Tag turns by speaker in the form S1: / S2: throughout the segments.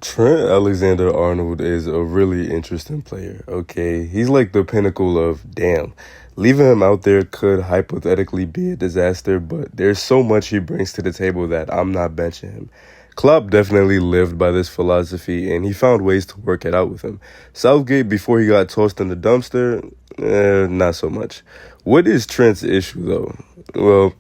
S1: Trent Alexander-Arnold is a really interesting player, okay? He's like the pinnacle of damn. Leaving him out there could hypothetically be a disaster, but there's so much he brings to the table that I'm not benching him. Klopp definitely lived by this philosophy, and he found ways to work it out with him. Southgate, before he got tossed in the dumpster, not so much. What is Trent's issue, though? Well,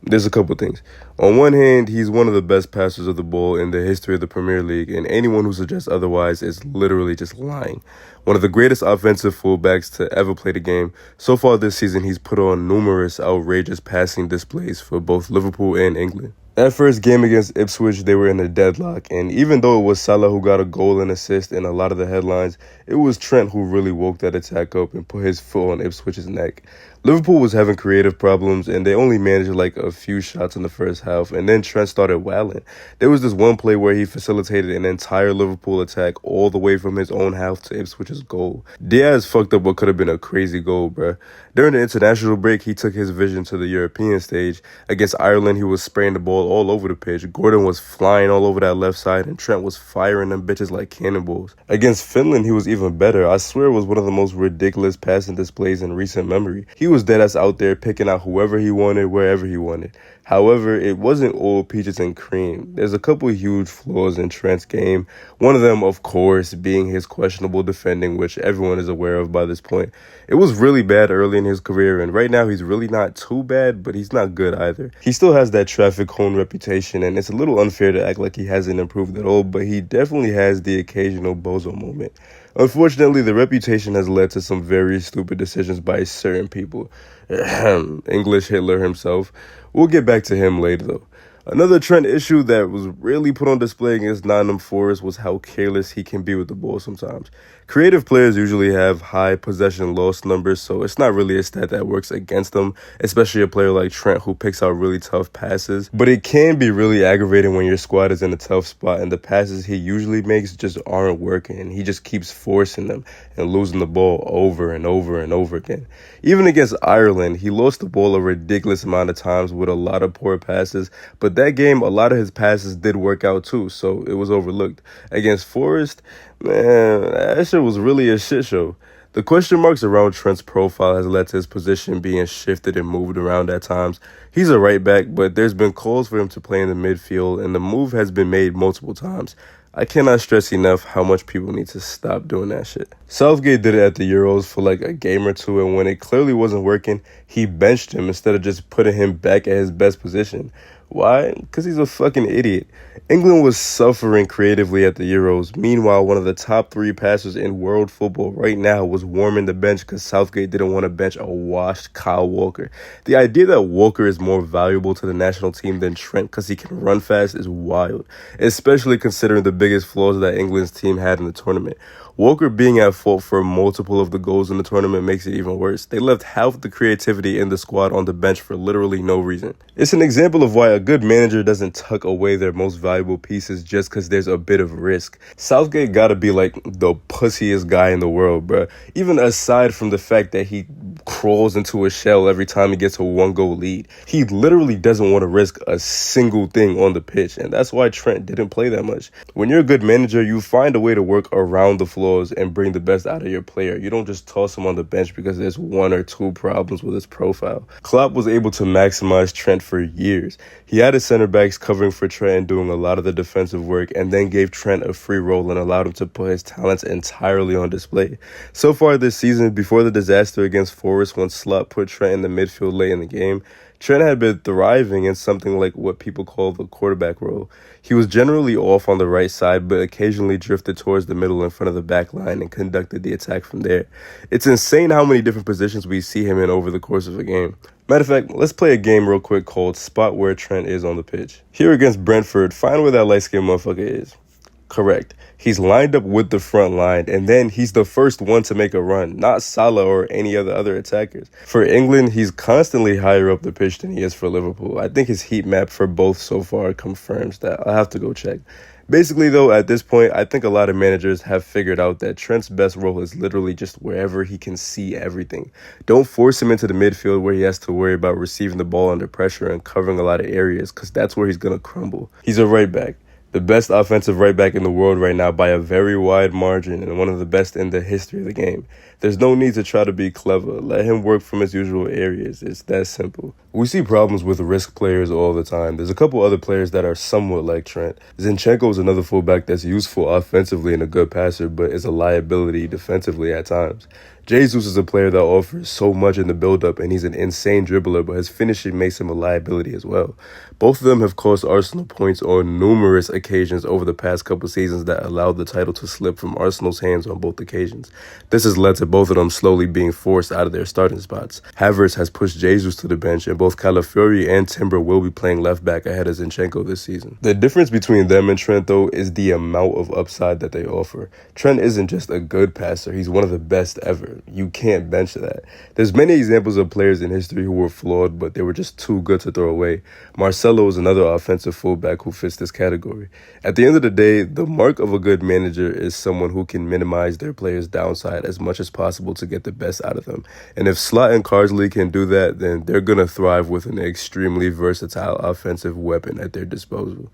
S1: there's a couple things. On one hand, he's one of the best passers of the ball in the history of the Premier League, and anyone who suggests otherwise is literally just lying. One of the greatest offensive fullbacks to ever play the game. So far this season, he's put on numerous outrageous passing displays for both Liverpool and England. That first game against Ipswich, they were in a deadlock, and even though it was Salah who got a goal and assist in a lot of the headlines, it was Trent who really woke that attack up and put his foot on Ipswich's neck. Liverpool was having creative problems, and they only managed like a few shots in the first half, and then Trent started wailing. There was this one play where he facilitated an entire Liverpool attack all the way from his own half to Ipswich's goal. Diaz fucked up what could have been a crazy goal, bruh. During the international break, he took his vision to the European stage. Against Ireland, he was spraying the ball all over the pitch. Gordon was flying all over that left side, and Trent was firing them bitches like cannonballs. Against Finland, he was even better. I swear it was one of the most ridiculous passing displays in recent memory. He was deadass out there picking out whoever he wanted, wherever he wanted. However, it wasn't all peaches and cream. There's a couple huge flaws in Trent's game. One of them, of course, being his questionable defending, which everyone is aware of by this point. It was really bad early in his career, and right now he's really not too bad, but he's not good either. He still has that traffic cone reputation, and it's a little unfair to act like he hasn't improved at all, but he definitely has the occasional bozo moment. Unfortunately, the reputation has led to some very stupid decisions by certain people. English Hitler himself. We'll get back to him later, though. Another Trent issue that was really put on display against Nottingham Forest was how careless he can be with the ball sometimes. Creative players usually have high possession loss numbers, so it's not really a stat that works against them, especially a player like Trent who picks out really tough passes. But it can be really aggravating when your squad is in a tough spot and the passes he usually makes just aren't working, and he just keeps forcing them and losing the ball over and over and over again. Even against Ireland, he lost the ball a ridiculous amount of times with a lot of poor passes, but that game, a lot of his passes did work out too, so it was overlooked. Against Forest, man, that shit was really a shit show. The question marks around Trent's profile has led to his position being shifted and moved around at times. He's a right back, but there's been calls for him to play in the midfield, and the move has been made multiple times. I cannot stress enough how much people need to stop doing that shit. Southgate did it at the Euros for like a game or two, and when it clearly wasn't working, he benched him instead of just putting him back at his best position. Why? Because he's a fucking idiot. England was suffering creatively at the Euros. Meanwhile, one of the top 3 passers in world football right now was warming the bench because Southgate didn't want to bench a washed Kyle Walker. The idea that Walker is more valuable to the national team than Trent because he can run fast is wild, especially considering the biggest flaws that England's team had in the tournament. Walker being at fault for multiple of the goals in the tournament makes it even worse. They left half the creativity in the squad on the bench for literally no reason. It's an example of why a good manager doesn't tuck away their most valuable pieces just because there's a bit of risk. Southgate gotta be like the pussiest guy in the world, bruh. Even aside from the fact that he crawls into a shell every time he gets a 1-goal lead, he literally doesn't want to risk a single thing on the pitch, and that's why Trent didn't play that much. When you're a good manager, you find a way to work around the flaws and bring the best out of your player. You don't just toss him on the bench because there's 1 or 2 problems with his profile. Klopp was able to maximize Trent for years. He had his center backs covering for Trent and doing a lot of the defensive work, and then gave Trent a free role and allowed him to put his talents entirely on display. So far this season, before the disaster against Forest when Slot put Trent in the midfield late in the game, Trent had been thriving in something like what people call the quarterback role. He was generally off on the right side, but occasionally drifted towards the middle in front of the back line and conducted the attack from there. It's insane how many different positions we see him in over the course of a game. Matter of fact, let's play a game real quick called Spot Where Trent Is on the Pitch. Here against Brentford, find where that light-skinned motherfucker is. Correct. He's lined up with the front line, and then he's the first one to make a run, not Salah or any of the other attackers. For England, he's constantly higher up the pitch than he is for Liverpool. I think his heat map for both so far confirms that. I'll have to go check. Basically, though, at this point, I think a lot of managers have figured out that Trent's best role is literally just wherever he can see everything. Don't force him into the midfield where he has to worry about receiving the ball under pressure and covering a lot of areas, because that's where he's going to crumble. He's a right back. The best offensive right back in the world right now by a very wide margin and one of the best in the history of the game. There's no need to try to be clever. Let him work from his usual areas. It's that simple. We see problems with risk players all the time. There's a couple other players that are somewhat like Trent. Zinchenko is another fullback that's useful offensively and a good passer, but is a liability defensively at times. Jesus is a player that offers so much in the build-up, and he's an insane dribbler, but his finishing makes him a liability as well. Both of them have cost Arsenal points on numerous occasions over the past couple seasons that allowed the title to slip from Arsenal's hands on both occasions. This has led to both of them slowly being forced out of their starting spots. Havertz has pushed Jesus to the bench, and both Calafiori and Timber will be playing left back ahead of Zinchenko this season. The difference between them and Trent, though, is the amount of upside that they offer. Trent isn't just a good passer, he's one of the best ever. You can't bench that. There's many examples of players in history who were flawed, but they were just too good to throw away. Marcelo is another offensive fullback who fits this category. At the end of the day, the mark of a good manager is someone who can minimize their players' downside as much as possible to get the best out of them. And if Slot and Carsley can do that, then they're going to thrive with an extremely versatile offensive weapon at their disposal.